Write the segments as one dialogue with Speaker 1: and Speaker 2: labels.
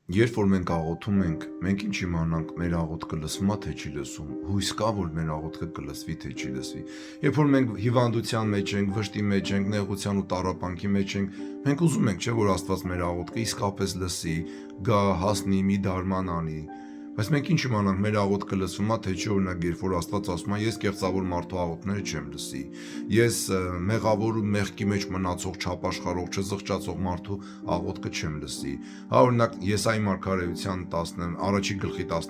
Speaker 1: Երբ որ մենք աղոթում ենք, մենք ինչ իմանանք մեր աղոթքը լսվում է թե չի լսվում, հույս կա, որ մեր աղոթքը կլսվի թե չի լսվի։ Երբ որ մենք հիվանդության մեջ ենք, վշտի մեջ ենք, նեղության ու տառապանքի մեջ ենք, մենք ուզում ենք, չէ, որ Աստված մեր աղոթքը իսկապես լսի, գա, հասնի, մի դարման անի։ Բայց մենք ինչ իմանանք մեր աղոթքը լսվում է թե չի, օրինակ, երբ որ Աստված ասում է, ես կեղծավոր մարդու աղոթքները չեմ լսի։ Ես մեղավոր ու մեղքի մեջ մնացող, չապաշխարող, չզղջացող մարդու աղոթքը չեմ լսի։ Օրինակ, Եսայի մարգարեության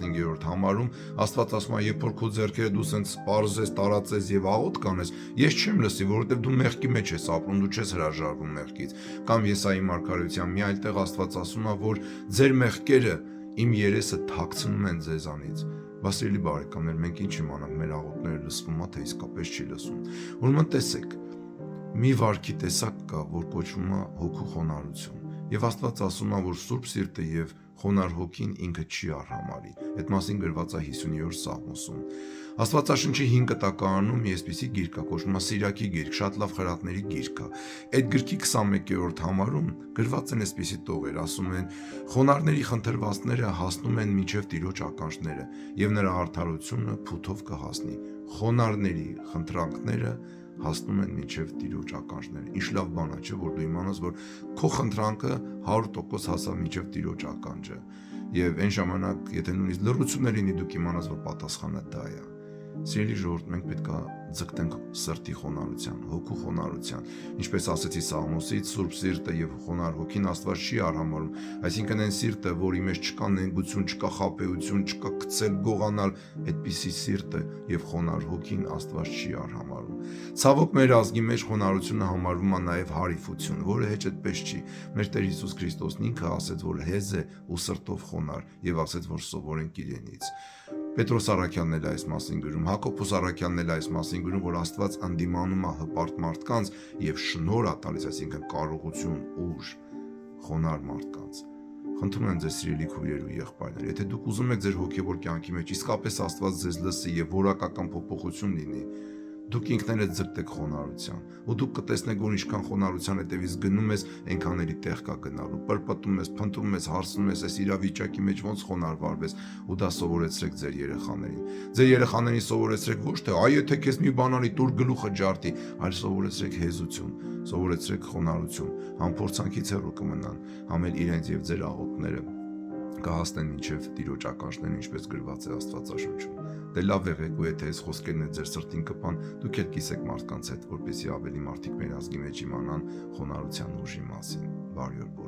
Speaker 1: 1-րդ համարում Աստված ասում է, երբ որ քո ձեռքերը դու սենց պարզես, տարածես եւ աղոթք կանես, ես չեմ լսի, որովհետեւ դու մեղքի մեջ ես ապրում, դու չես հրաժարվում մեղքից։ Կամ Եսայի մարգարեության մի այլ տեղ Աստված ասում է, որ ձեր մեղքերը իմ երեսը թաքցնում են ձեզանից։ Սիրելի բարեկամներ, մենք ինչ իմանանք մեր աղոթքները լսվում է թե իսկապես չի լսվում։ Ուրեմն տեսեք, մի վարքի տեսակ կա, որ կոչվում է հոգու խոնարհություն։ Եվ Աստված ասում է, որ Սուրբ Սիրտը եւ խոնարհ հոգին ինքը չի արհամարի։ Այդ մասին գրված է 50-րդ Սաղմոսում։ Աստվածաշնչի 5 կտակարանում մի այսպիսի գիրք կա, կոչվում է Սիրակի գիրք, շատ լավ խրատների գիրք է։ Այդ գրքի 21-րդ համարում գրված են այսպիսի տողեր, ասում են. խոնարհների խնդրվածները հասնում են մինչև Տիրոջ ականջները, եւ նրա արդարությունը փութով կհասնի։ Խոնարհների խնդրանքները հասնում են մինչև Տիրոջ ականջները։ Ինչ լավ բան է, չէ՞, որ դու իմանաս, որ քո խնդրանքը 100% հասավ մինչև Տիրոջ ականջը։ Եվ այն ժամանակ, եթե նույնիսկ լռություններ լինի, դուք իմանաս, որ պատասխանը դա է։ Սիրելի ժողովուրդ, մենք պետք է ձգտենք սրտի խոնարհության, հոգու խոնարհության։ Ինչպես ասեցի Սաղմոսից, Սուրբ Սիրտը եւ խոնարհ հոգին Աստված չի արհամարում, այսինքն այն սիրտը, որի մեջ չկա նենգություն, չկա խաբեություն, չկա գցել, գողանալ, այդպիսի սիրտը եւ խոնարհ հոգին Աստված չի արհամարում։ Ցավոք, մեր ազգի մեջ խոնարհությունը համարվում է նաեւ հարիֆություն, որը հեչ այդպես չի։ Մեր Տեր Հիսուս Քրիստոսն ինքը ասեց, որ հեզ է ու սրտով խոնարհ եւ ասեց, որ սովորենք իրենից։ Պետրոս Առաքյալն էլ այս մասին գրում, Հակոբոս Առաքյալն էլ այս մասին գրում, որ Աստված անդիմանում է հպարտ մարդկանց եւ շնորհ է տալիս, այսինքն կարողություն, ուժ խոնարհ մարդկանց։ Խնդրում եմ ձեզ սիրելի քույրեր ու եղբայրներ, եթե դուք ուզում եք ձեր հոգեվոր կյանքի մեջ իսկապես Աստված ձեզ լսի եւ որակական փոփոխություն լինի, դուք ինքներդ ձգտեք խոնարհության, ու դուք կտեսնեք, որ ինչքան խոնարհության հետևից գնում ես, այնքան էլի տեղ կա գնալու, պրպտում ես, փնտրում ես, հարցնում ես, այս իրավիճակի մեջ ոնց խոնարհ վարվես, ու դա սովորեցրեք ձեր երեխաներին։ Ձեր երեխաներին սովորեցրեք ոչ թե այ եթե քեզ մի բան արի, տուր գլուխը ջարդի, այլ սովորեցրեք հեզություն, սովորեցրեք խոնարհություն, համփորձանքից հեռու կմնան, համ էլ իրենց եւ ձեր աղոթքները կհասնեն մինչև Տիրոջ ականջներին, ինչպես գրված է Աստվածաշնչում։ Դե լավ եղեք, ու եթե այս խոսքերն ձեր սրտին կպան, դուք էլ կիսեք մարդկանց հետ, որպեսզի ավելի մարդիկ մեր ազգի մեջ իմանան խոնարհության ուժի մասին։ Բարի օր։